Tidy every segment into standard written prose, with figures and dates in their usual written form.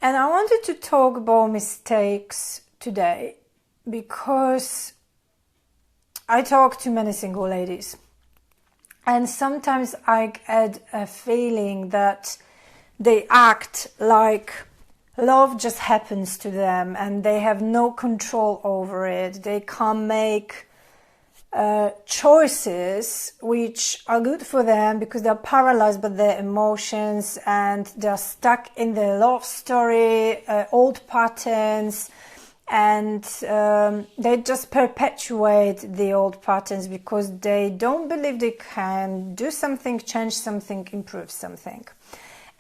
And I wanted to talk about mistakes today because I talk to many single ladies. And sometimes I get a feeling that they act like love just happens to them and they have no control over it. They can't make choices which are good for them because they're paralyzed by their emotions and they're stuck in their love story, old patterns, and they just perpetuate the old patterns because they don't believe they can do something, change something, improve something.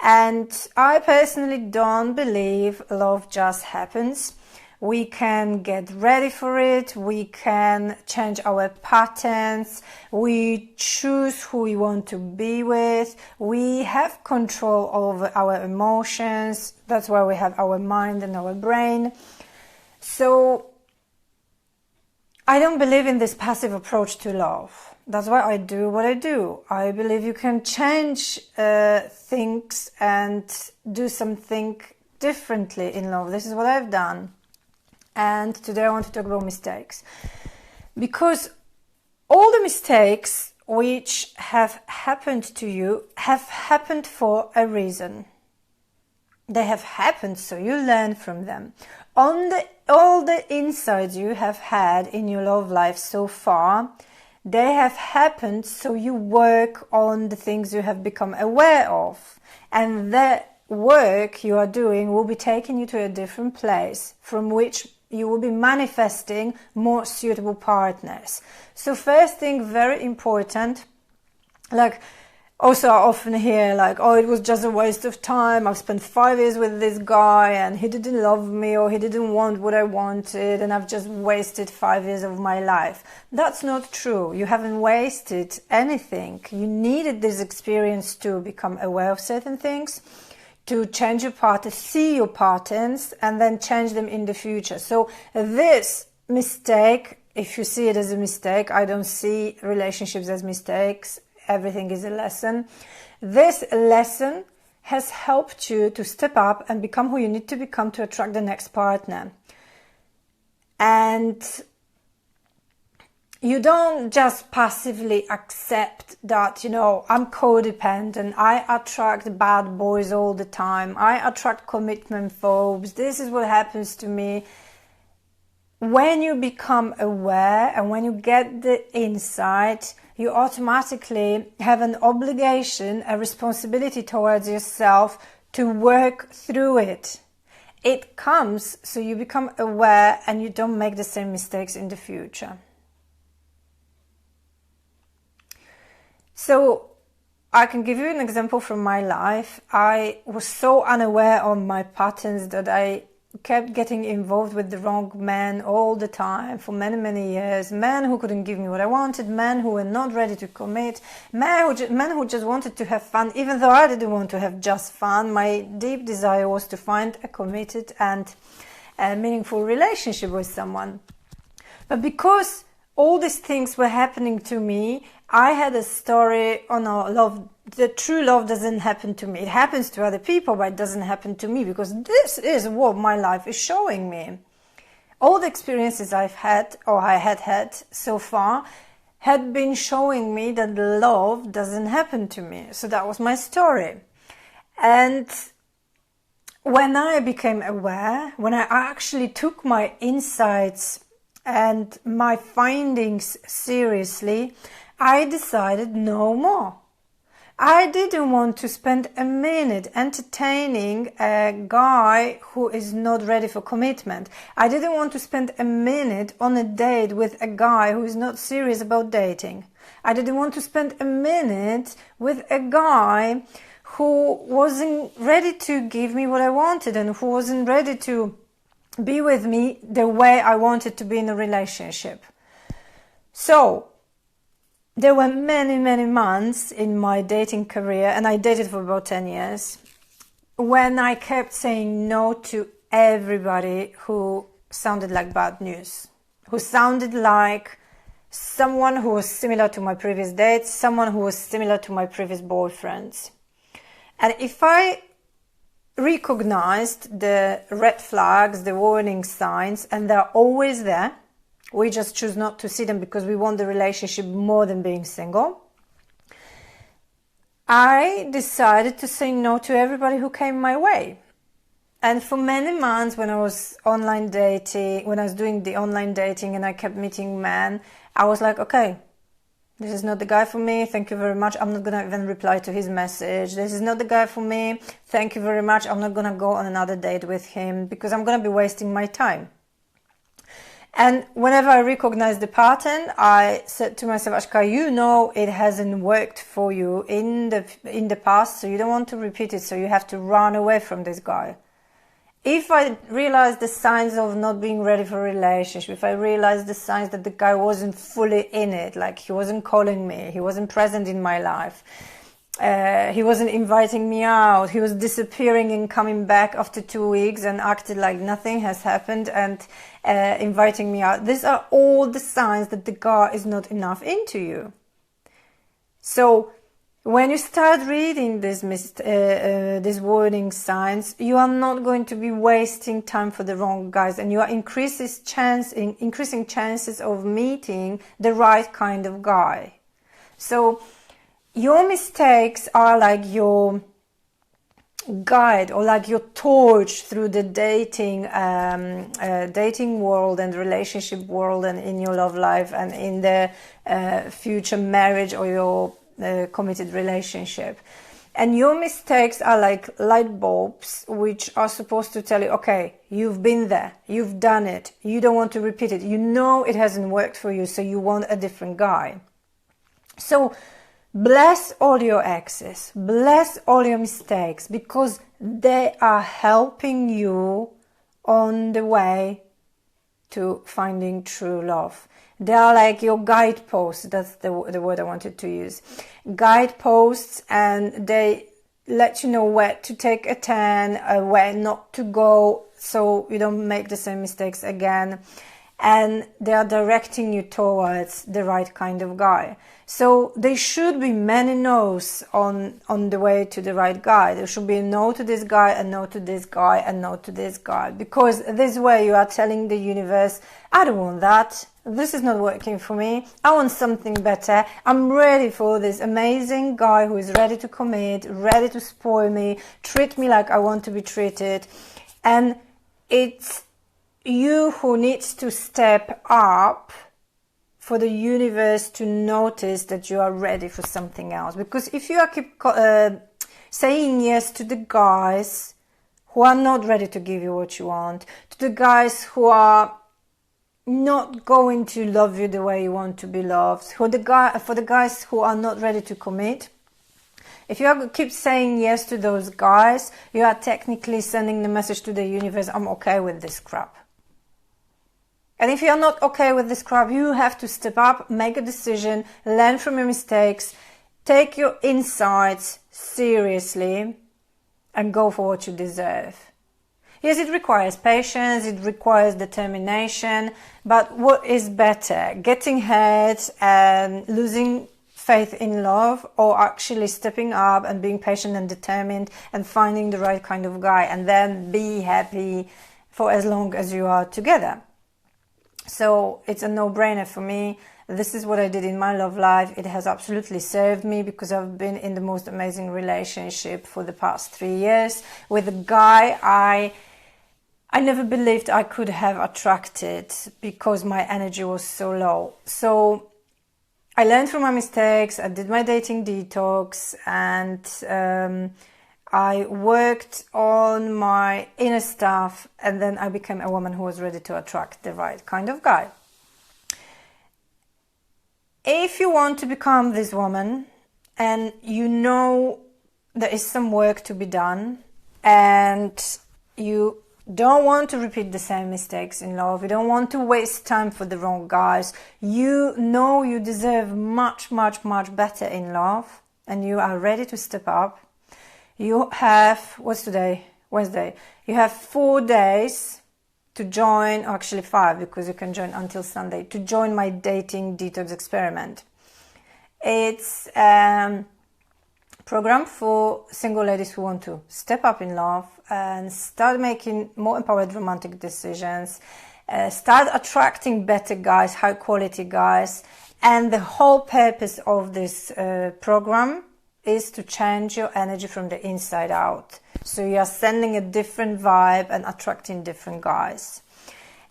And I personally don't believe love just happens. We can get ready for it, we can change our patterns, we choose who we want to be with, we have control over our emotions. That's why we have our mind and our brain. So I don't believe in this passive approach to love. That's why I do what I do. I believe you can change things and do something differently in love. This is what I've done. And today I want to talk about mistakes. Because all the mistakes which have happened to you have happened for a reason. They have happened so you learn from them. All the insights you have had in your love life so far, they have happened so you work on the things you have become aware of. And that work you are doing will be taking you to a different place from which you will be manifesting more suitable partners. So first thing, very important, like also I often hear like, oh, it was just a waste of time. I've spent 5 years with this guy and he didn't love me or he didn't want what I wanted and I've just wasted 5 years of my life. That's not true. You haven't wasted anything. You needed this experience to become aware of certain things, to change your patterns, see your patterns, and then change them in the future. So this mistake, if you see it as a mistake, I don't see relationships as mistakes. Everything is a lesson. This lesson has helped you to step up and become who you need to become to attract the next partner. And you don't just passively accept that, you know, I'm codependent, I attract bad boys all the time, I attract commitment phobes, this is what happens to me. When you become aware and when you get the insight, you automatically have an obligation, a responsibility towards yourself to work through it. It comes so you become aware and you don't make the same mistakes in the future. So I can give you an example from my life. I was so unaware of my patterns that I kept getting involved with the wrong men all the time for many, many years. Men who couldn't give me what I wanted, men who were not ready to commit, men who just wanted to have fun, even though I didn't want to have just fun. My deep desire was to find a committed and a meaningful relationship with someone. But because all these things were happening to me, I had a story on love. The true love doesn't happen to me. It happens to other people, but it doesn't happen to me because this is what my life is showing me. All the experiences I've had or I had so far had been showing me that love doesn't happen to me. So that was my story. And when I became aware, when I actually took my insights and my findings seriously, I decided no more. I didn't want to spend a minute entertaining a guy who is not ready for commitment. I didn't want to spend a minute on a date with a guy who is not serious about dating. I didn't want to spend a minute with a guy who wasn't ready to give me what I wanted and who wasn't ready to be with me the way I wanted to be in a relationship. So there were many, many months in my dating career, and I dated for about 10 years, when I kept saying no to everybody who sounded like bad news, who sounded like someone who was similar to my previous dates, someone who was similar to my previous boyfriends. And if I recognized the red flags, the warning signs, and they're always there. We just choose not to see them because we want the relationship more than being single. I decided to say no to everybody who came my way. And for many months when I was online dating, when I was doing the online dating and I kept meeting men, I was like, okay, this is not the guy for me. Thank you very much. I'm not going to even reply to his message. This is not the guy for me. Thank you very much. I'm not going to go on another date with him because I'm going to be wasting my time. And whenever I recognized the pattern, I said to myself, Ashka, you know it hasn't worked for you in the past, so you don't want to repeat it, so you have to run away from this guy. If I realized the signs of not being ready for a relationship, if I realized the signs that the guy wasn't fully in it, like he wasn't calling me, he wasn't present in my life, he wasn't inviting me out, he was disappearing and coming back after 2 weeks and acted like nothing has happened and inviting me out. These are all the signs that the guy is not enough into you. So when you start reading these warning signs, you are not going to be wasting time for the wrong guys, and you are increasing chances of meeting the right kind of guy. So your mistakes are like your guide or like your torch through the dating world and relationship world and in your love life and in the future marriage or your committed relationship. And your mistakes are like light bulbs which are supposed to tell you, okay, you've been there, you've done it, you don't want to repeat it, you know it hasn't worked for you, so you want a different guy. So bless all your exes, bless all your mistakes, because they are helping you on the way to finding true love. They are like your guideposts. That's the word I wanted to use. Guideposts, and they let you know where to take a turn, where not to go, so you don't make the same mistakes again. And they are directing you towards the right kind of guy. So there should be many no's on the way to the right guy. There should be a no to this guy, a no to this guy, a no to this guy. Because this way you are telling the universe, I don't want that. This is not working for me. I want something better. I'm ready for this amazing guy who is ready to commit, ready to spoil me, treat me like I want to be treated. And it's you who needs to step up for the universe to notice that you are ready for something else. Because if you keep saying yes to the guys who are not ready to give you what you want, to the guys who are not going to love you the way you want to be loved, for the guys who are not ready to commit, if you keep saying yes to those guys, you are technically sending the message to the universe, I'm okay with this crap. And if you're not okay with this crap, you have to step up, make a decision, learn from your mistakes, take your insights seriously, and go for what you deserve. Yes, it requires patience, it requires determination, but what is better, getting hurt and losing faith in love, or actually stepping up and being patient and determined and finding the right kind of guy and then be happy for as long as you are together? So it's a no-brainer for me. This is what I did in my love life. It has absolutely served me because I've been in the most amazing relationship for the past 3 years with a guy I never believed I could have attracted because my energy was so low. So I learned from my mistakes, I did my dating detox, and I worked on my inner stuff, and then I became a woman who was ready to attract the right kind of guy. If you want to become this woman and you know there is some work to be done and you don't want to repeat the same mistakes in love, you don't want to waste time for the wrong guys, you know you deserve much, much, much better in love, and you are ready to step up, you have, what's today? Wednesday. You have 4 days to join, or actually 5, because you can join until Sunday, to join my dating detox experiment. It's program for single ladies who want to step up in love and start making more empowered romantic decisions, start attracting better guys, high quality guys. And the whole purpose of this program is to change your energy from the inside out. So you are sending a different vibe and attracting different guys.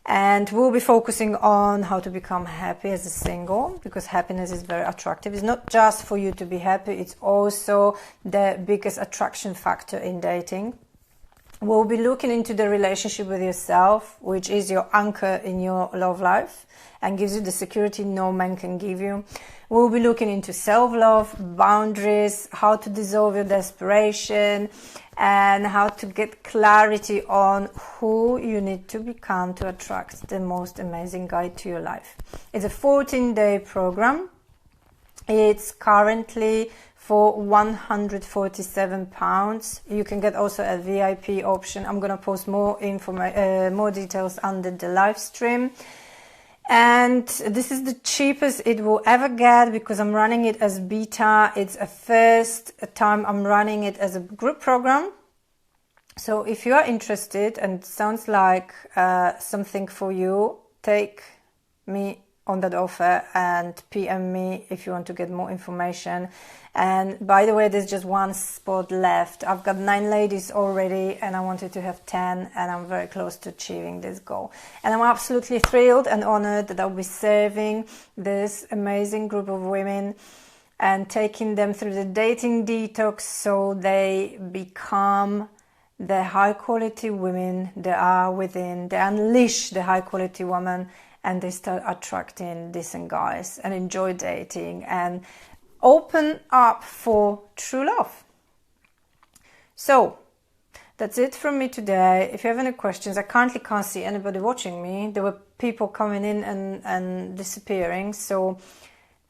And we'll be focusing on how to become happy as a single, because happiness is very attractive. It's not just for you to be happy, it's also the biggest attraction factor in dating. We'll be looking into the relationship with yourself, which is your anchor in your love life and gives you the security no man can give you. We'll be looking into self-love, boundaries, how to dissolve your desperation, and how to get clarity on who you need to become to attract the most amazing guy to your life. It's a 14-day program. It's currently for £147. You can get also a VIP option. I'm going to post more details under the live stream. And this is the cheapest it will ever get because I'm running it as beta. It's a first time I'm running it as a group program. So if you are interested and it sounds like something for you, take me on that offer and PM me if you want to get more information. And by the way, there's just one spot left. I've got 9 ladies already and I wanted to have 10, and I'm very close to achieving this goal. And I'm absolutely thrilled and honored that I'll be serving this amazing group of women and taking them through the dating detox so they become the high quality women they are within. They unleash the high quality woman and they start attracting decent guys and enjoy dating and open up for true love. So that's it from me today. If you have any questions, I currently can't see anybody watching me. There were people coming in and disappearing. So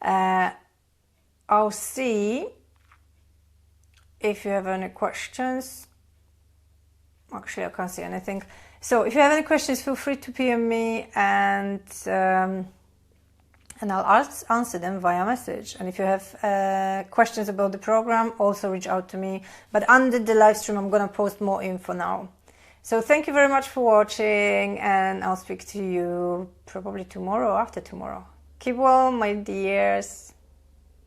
I'll see if you have any questions. Actually, I can't see anything. So if you have any questions, feel free to PM me and I'll answer them via message. And if you have questions about the program, also reach out to me. But under the live stream, I'm going to post more info now. So thank you very much for watching, and I'll speak to you probably tomorrow or after tomorrow. Keep well, my dears.